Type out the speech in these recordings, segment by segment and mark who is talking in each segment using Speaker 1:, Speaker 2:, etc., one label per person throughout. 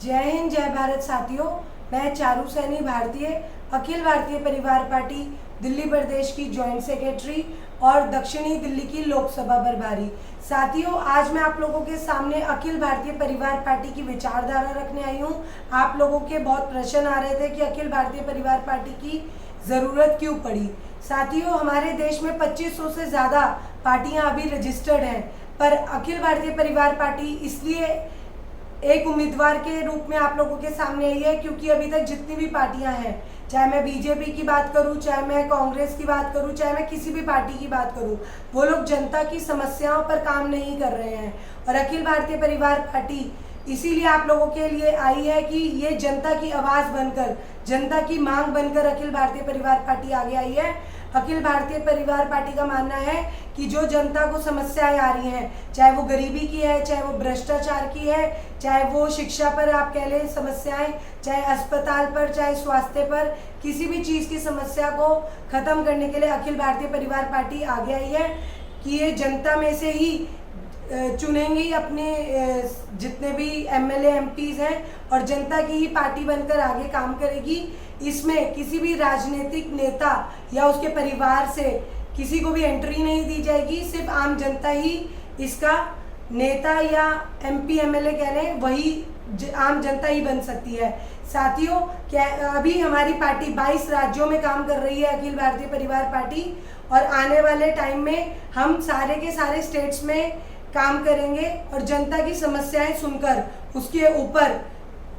Speaker 1: जय हिंद, जय भारत साथियों। मैं चारू सैनी, भारतीय अखिल भारतीय परिवार पार्टी दिल्ली प्रदेश की जॉइंट सेक्रेटरी और दक्षिणी दिल्ली की लोकसभा प्रभारी। साथियों, आज मैं आप लोगों के सामने अखिल भारतीय परिवार पार्टी की विचारधारा रखने आई हूँ। आप लोगों के बहुत प्रश्न आ रहे थे कि अखिल भारतीय परिवार पार्टी की ज़रूरत क्यों पड़ी। साथियों, हमारे देश में 2500 से ज़्यादा पार्टियां अभी रजिस्टर्ड हैं, पर अखिल भारतीय परिवार पार्टी इसलिए एक उम्मीदवार के रूप में आप लोगों के सामने आई है क्योंकि अभी तक जितनी भी पार्टियां हैं, चाहे मैं बीजेपी की बात करूं, चाहे मैं कांग्रेस की बात करूं, चाहे मैं किसी भी पार्टी की बात करूं, वो लोग जनता की समस्याओं पर काम नहीं कर रहे हैं। और अखिल भारतीय परिवार पार्टी इसीलिए आप लोगों के लिए आई है कि ये जनता की आवाज़ बनकर, जनता की मांग बनकर अखिल भारतीय परिवार पार्टी आगे आई है। अखिल भारतीय परिवार पार्टी का मानना है कि जो जनता को समस्याएं आ रही हैं, चाहे वो गरीबी की है, चाहे वो भ्रष्टाचार की है, चाहे वो शिक्षा पर आप कह लें समस्याएं, चाहे अस्पताल पर, चाहे स्वास्थ्य पर, किसी भी चीज़ की समस्या को ख़त्म करने के लिए अखिल भारतीय परिवार पार्टी आगे आई है कि ये जनता में से ही चुनेंगी अपने जितने भी एमएलए एमपीज हैं और जनता की ही पार्टी बनकर आगे काम करेगी। इसमें किसी भी राजनीतिक नेता या उसके परिवार से किसी को भी एंट्री नहीं दी जाएगी। सिर्फ आम जनता ही इसका नेता या एमपी एमएलए कह लें, वही आम जनता ही बन सकती है। साथियों, क्या अभी हमारी पार्टी 22 राज्यों में काम कर रही है, अखिल भारतीय परिवार पार्टी, और आने वाले टाइम में हम सारे के सारे स्टेट्स में काम करेंगे और जनता की समस्याएं सुनकर उसके ऊपर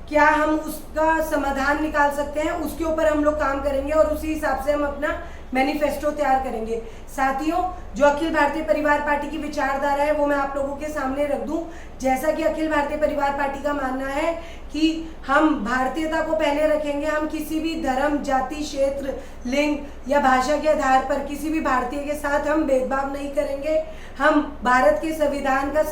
Speaker 1: क्या हम उसका समाधान निकाल सकते हैं, उसके ऊपर हम लोग काम करेंगे और उसी हिसाब से हम अपना मैनिफेस्टो तैयार करेंगे। साथियों, जो अखिल भारतीय परिवार पार्टी की विचारधारा है वो मैं आप लोगों के सामने रख दूं। जैसा कि अखिल भारतीय परिवार पार्टी का मानना है कि हम भारतीयता को पहले रखेंगे। हम किसी भी धर्म, जाति, क्षेत्र, लिंग या भाषा के आधार पर किसी भी भारतीय के साथ हम भेदभाव नहीं करेंगे। हम भारत के संविधान का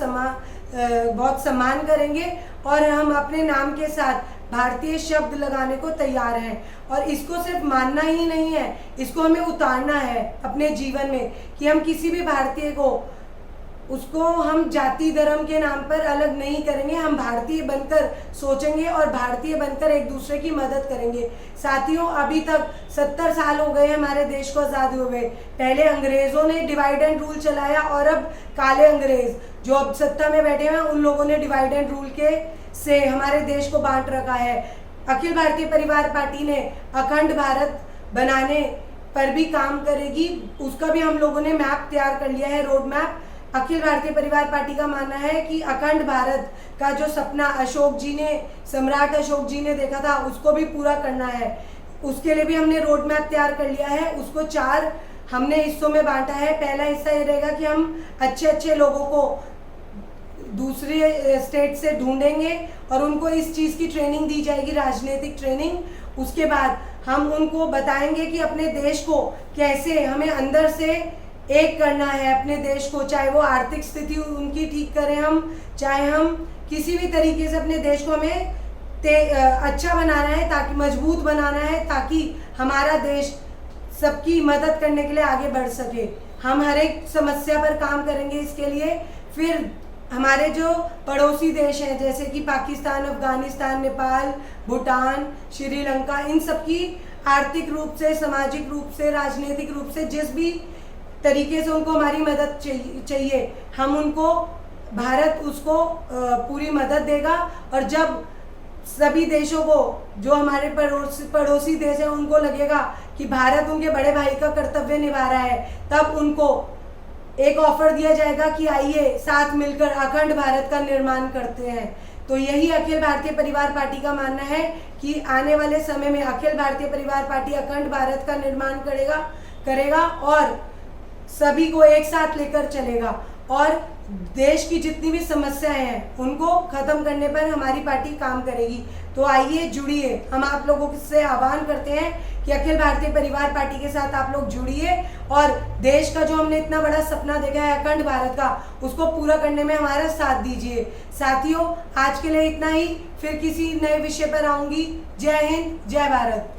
Speaker 1: बहुत सम्मान करेंगे और हम अपने नाम के साथ भारतीय शब्द लगाने को तैयार हैं। और इसको सिर्फ मानना ही नहीं है, इसको हमें उतारना है अपने जीवन में कि हम किसी भी भारतीय को उसको हम जाति धर्म के नाम पर अलग नहीं करेंगे। हम भारतीय बनकर सोचेंगे और भारतीय बनकर एक दूसरे की मदद करेंगे। साथियों, अभी तक 70 साल हो गए हमारे देश को आज़ाद हुए। पहले अंग्रेज़ों ने डिवाइड एंड रूल चलाया और अब काले अंग्रेज जो अब सत्ता में बैठे हैं उन लोगों ने डिवाइड एंड रूल के से हमारे देश को बांट रखा है। अखिल भारतीय परिवार पार्टी ने अखंड भारत बनाने पर भी काम करेगी। उसका भी हम लोगों ने मैप तैयार कर लिया है, रोड मैप। अखिल भारतीय परिवार पार्टी का मानना है कि अखंड भारत का जो सपना सम्राट अशोक जी ने देखा था, उसको भी पूरा करना है। उसके लिए भी हमने रोड मैप तैयार कर लिया है। उसको 4 हमने हिस्सों में बांटा है। पहला हिस्सा ये रहेगा कि हम अच्छे अच्छे लोगों को दूसरे स्टेट से ढूंढेंगे और उनको इस चीज़ की ट्रेनिंग दी जाएगी, राजनीतिक ट्रेनिंग। उसके बाद हम उनको बताएंगे कि अपने देश को कैसे हमें अंदर से एक करना है, अपने देश को, चाहे वो आर्थिक स्थिति उनकी ठीक करें हम, चाहे हम किसी भी तरीके से अपने देश को हमें अच्छा बनाना है, ताकि मजबूत बनाना है, ताकि हमारा देश सबकी मदद करने के लिए आगे बढ़ सके। हम हर एक समस्या पर काम करेंगे इसके लिए। फिर हमारे जो पड़ोसी देश हैं जैसे कि पाकिस्तान, अफगानिस्तान, नेपाल, भूटान, श्रीलंका, इन सब की आर्थिक रूप से, सामाजिक रूप से, राजनीतिक रूप से जिस भी तरीके से उनको हमारी मदद चाहिए, हम उनको, भारत उसको पूरी मदद देगा। और जब सभी देशों को, जो हमारे पड़ोसी देश हैं, उनको लगेगा कि भारत उनके बड़े भाई का कर्तव्य निभा रहा है, तब उनको एक ऑफर दिया जाएगा कि आइए साथ मिलकर अखंड भारत का निर्माण करते हैं। तो यही अखिल भारतीय परिवार पार्टी का मानना है कि आने वाले समय में अखिल भारतीय परिवार पार्टी अखंड भारत का निर्माण करेगा और सभी को एक साथ लेकर चलेगा और देश की जितनी भी समस्याएं हैं उनको खत्म करने पर हमारी पार्टी काम करेगी। तो आइए जुड़िए। हम आप लोगों से आह्वान करते हैं कि अखिल भारतीय परिवार पार्टी के साथ आप लोग जुड़िए और देश का जो हमने इतना बड़ा सपना देखा है अखंड भारत का, उसको पूरा करने में हमारा साथ दीजिए। साथियों, आज के लिए इतना ही। फिर किसी नए विषय पर आऊंगी। जय हिंद, जय भारत।